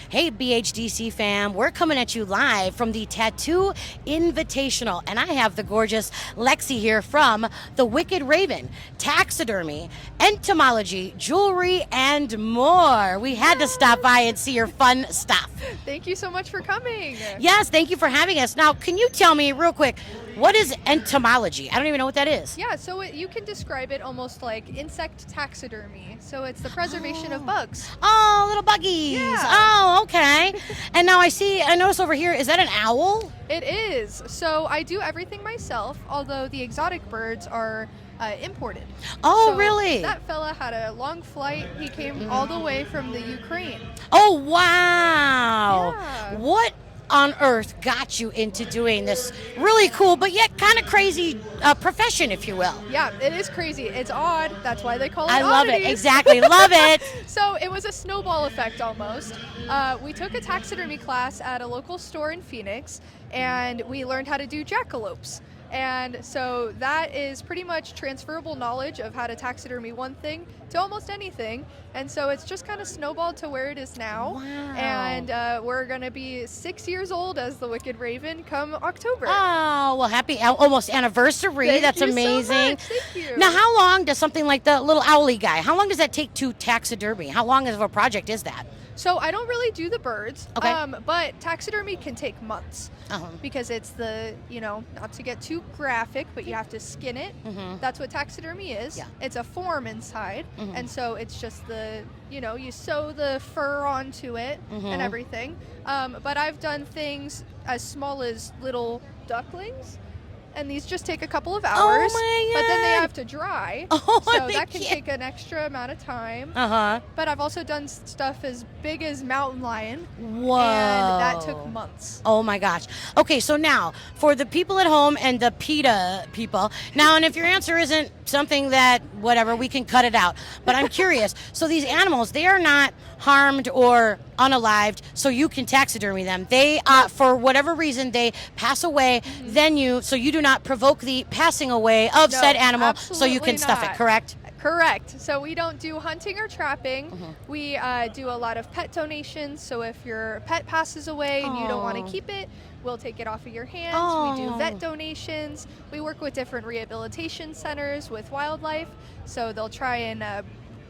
Hey, BHDC fam, we're coming at you live from the Tattoo Invitational, and I have the gorgeous Lexi here from the Wicked Raven, Taxidermy, Entomology, Jewelry, and more. We had to stop by and see your fun stuff. Thank you so much for coming. Yes, thank you for having us. Now, can you tell me real quick, what is entomology? I don't even know what that is. Yeah, so you can describe it almost like insect taxidermy. So it's the preservation of bugs. Oh, little buggies. Yeah. Oh, okay. And now I notice over here, is that an owl? It is. So I do everything myself, although the exotic birds are imported. Oh, So really? That fella had a long flight. He came all the way from the Ukraine. Oh, wow. Yeah. What on earth got you into doing this really cool but yet kind of crazy profession, if you will? Yeah, it is crazy. It's odd. That's why they call it I love it. oddities. Exactly. Love it. So it was a snowball effect almost. We took a taxidermy class at a local store in Phoenix, and we learned how to do jackalopes. And so that is pretty much transferable knowledge of how to taxidermy one thing to almost anything. And so it's just kind of snowballed to where it is now. Wow. And we're going to be 6 years old as the Wicked Raven come October. Oh, well, happy almost anniversary. Thank That's you so amazing. much. Thank you. Now, how long does something like the little owly guy, how long does that take to taxidermy? How long of a project is that? So I don't really do the birds, Okay. But taxidermy can take months Uh-huh. because it's not to get too graphic, but you have to skin it. Mhm. That's what taxidermy is. Yeah. It's a form inside, Mhm. and so it's just you sew the fur onto it Mhm. and everything. But I've done things as small as little ducklings. And these just take a couple of hours, Oh my but then they God. have to dry. Oh, so they that can can't- take an extra amount of time. Uh-huh. But I've also done stuff as big as mountain lion, Whoa. and that took months. Oh my gosh. Okay, so now for the people at home and the PETA people. Now, and if your answer isn't something that whatever, we can cut it out. But I'm curious. So these animals, they are not harmed or unalived, so you can taxidermy them. They, for whatever reason, they pass away. Then you do not provoke the passing away of No, said animal, so you can absolutely stuff it. not. Correct? Correct. So we don't do hunting or trapping. Mm-hmm. We do a lot of pet donations. So if your pet passes away and you don't want Oh. to keep it, we'll take it off of your hands. We do Oh. vet donations. We work with different rehabilitation centers with wildlife. So they'll try and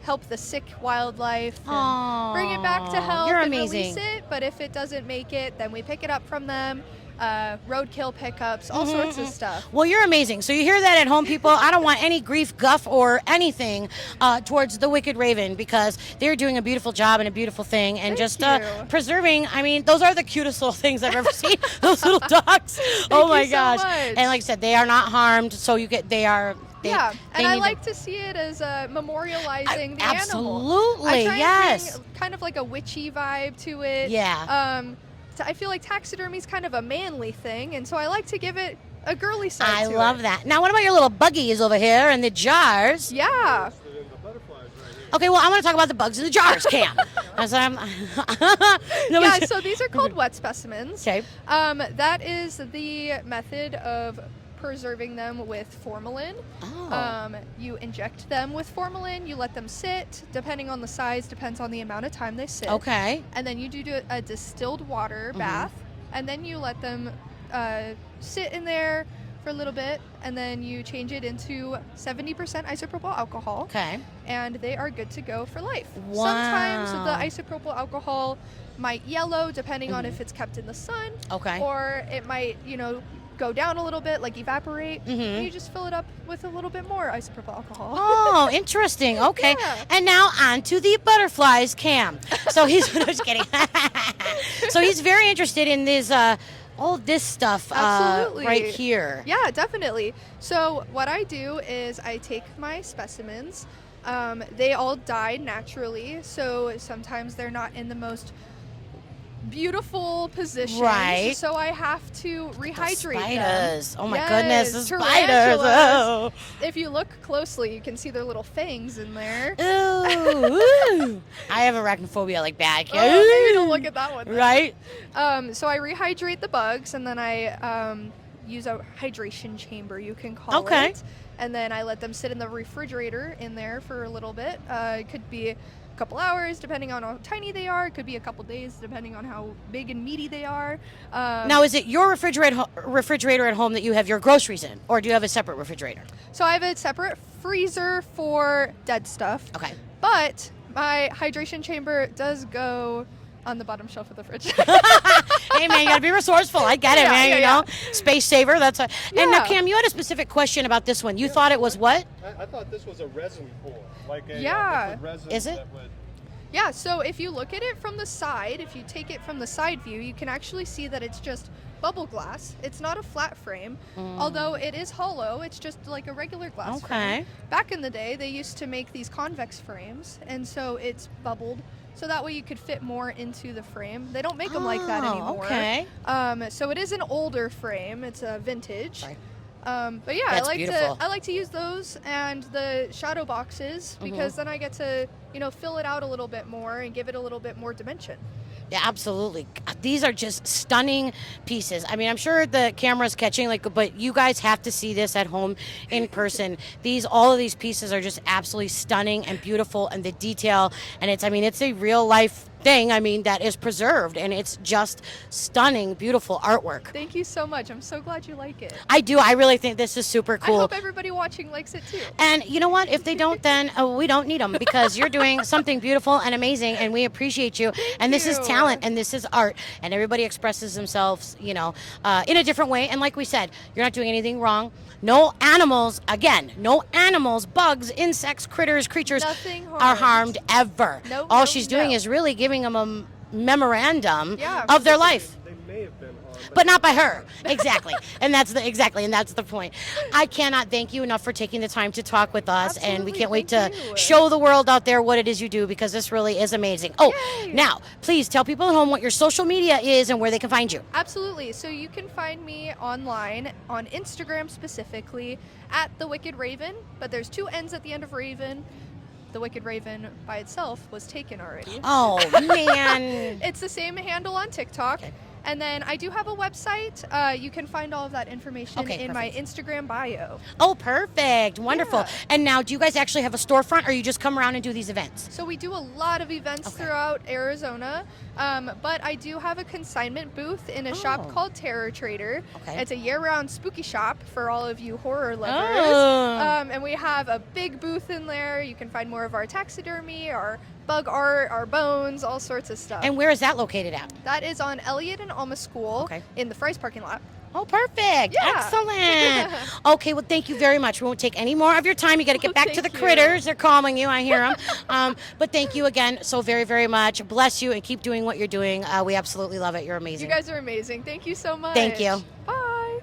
help the sick wildlife and bring it back to Aw, health you're and amazing. release it. But if it doesn't make it, then we pick it up from them. Roadkill pickups, all sorts of stuff. Well, you're amazing. So you hear that at home, people. I don't want any grief, guff, or anything towards the Wicked Raven because they're doing a beautiful job and a beautiful thing and Thank just you. preserving. I mean, those are the cutest little things I've ever seen. Those little dogs. Oh my you so gosh! much. And like I said, they are not harmed. So they are. Yeah, they and I need like to see it as memorializing the animal. absolutely, I try yes. and bring kind of like a witchy vibe to it. Yeah. I feel like taxidermy is kind of a manly thing, and so I like to give it a girly side I to it. love that. Now, what about your little buggies over here and the jars? Yeah. Okay, well, I want to talk about the bugs in the jars, Cam. That's what I'm. Yeah, so these are called wet specimens. Okay. That is the method of preserving them with formalin. Oh. You inject them with formalin, you let them sit, depending on the size, depends on the amount of time they sit. Okay. And then you do a distilled water bath, and then you let them sit in there for a little bit, and then you change it into 70% isopropyl alcohol, Okay. and they are good to go for life. Wow. Sometimes the isopropyl alcohol might yellow depending on if it's kept in the sun, Okay. or it might, go down a little bit, like evaporate. Mhm. And you just fill it up with a little bit more isopropyl alcohol. Oh, interesting. Okay. Yeah. And now on to the butterflies, Cam. So he's no, just kidding. So he's very interested in this all this stuff Absolutely. right here. Yeah, definitely. So what I do is I take my specimens. They all die naturally, so sometimes they're not in the most beautiful positions. Right. So I have to rehydrate them. Spiders. Oh my Yes, goodness, the spiders. tarantulas. Oh. If you look closely, you can see their little fangs in there. Ooh, ooh. I have arachnophobia like bad. Oh, maybe don't look at that one then. Right? So I rehydrate the bugs, and then I use a hydration chamber, you can call Okay. it. And then I let them sit in the refrigerator in there for a little bit. It could be couple hours, depending on how tiny they are. It could be a couple days, depending on how big and meaty they are. Now, is it your refrigerator at home that you have your groceries in, or do you have a separate refrigerator? So I have a separate freezer for dead stuff. Okay. But my hydration chamber does go on the bottom shelf of the fridge. Hey, man, you got to be resourceful. I get it, man, you know. Space saver, that's a... And now, Cam, you had a specific question about this one. You thought it was what? I thought this was a resin pool, like a liquid resin. Is it? That would... Yeah, so if you look at it from the side, if you take it from the side view, you can actually see that it's just bubble glass. It's not a flat frame, although it is hollow. It's just like a regular glass frame. Back in the day, they used to make these convex frames, and so it's bubbled, so that way you could fit more into the frame. They don't make them like that anymore. Okay. So it is an older frame. It's a vintage. Right. But yeah, That's I beautiful. like to use those and the shadow boxes because then I get to, you know, fill it out a little bit more and give it a little bit more dimension. Yeah, absolutely. God, these are just stunning pieces. I mean, I'm sure the camera's catching, but you guys have to see this at home in person. All of these pieces are just absolutely stunning and beautiful, and the detail, and it's a real life thing, that is preserved, and it's just stunning, beautiful artwork. Thank you so much. I'm so glad you like it. I do. I really think this is super cool. I hope everybody watching likes it too. And you know what? If they don't, then we don't need them, because you're doing something beautiful and amazing, and we appreciate you. And this is talent, and this is art, and everybody expresses themselves, in a different way. And like we said, you're not doing anything wrong. No animals, bugs, insects, critters, creatures are harmed ever. All she's doing is really giving them a memorandum of their life. They may have been harmed, but not by her. Exactly. And that's the point. I cannot thank you enough for taking the time to talk with us. Absolutely, and we can't wait to thank you. show the world out there what it is you do, because this really is amazing. Oh, Yay. Now, please tell people at home what your social media is and where they can find you. Absolutely. So you can find me online on Instagram specifically at The Wicked Raven, but there's 2 N's at the end of Raven. The Wicked Raven by itself was taken already. Oh, man. It's the same handle on TikTok. Okay. And then I do have a website. You can find all of that information in my Instagram bio. Oh, perfect. Wonderful. Yeah. And now, do you guys actually have a storefront, or you just come around and do these events? So we do a lot of events throughout Arizona, but I do have a consignment booth in a shop called Terror Trader. Okay. It's a year-round spooky shop for all of you horror lovers. Oh. And we have a big booth in there. You can find more of our taxidermy, our bug art, our bones, all sorts of stuff. And where is that located at? That is on Elliott and Alma School in the Fry's parking lot. Oh, perfect. Yeah. Excellent. Okay, well, thank you very much. We won't take any more of your time. You got to get back to the critters. They're calling you. I hear them. But thank you again so very, very much. Bless you, and keep doing what you're doing. We absolutely love it. You're amazing. You guys are amazing. Thank you so much. Thank you. Bye.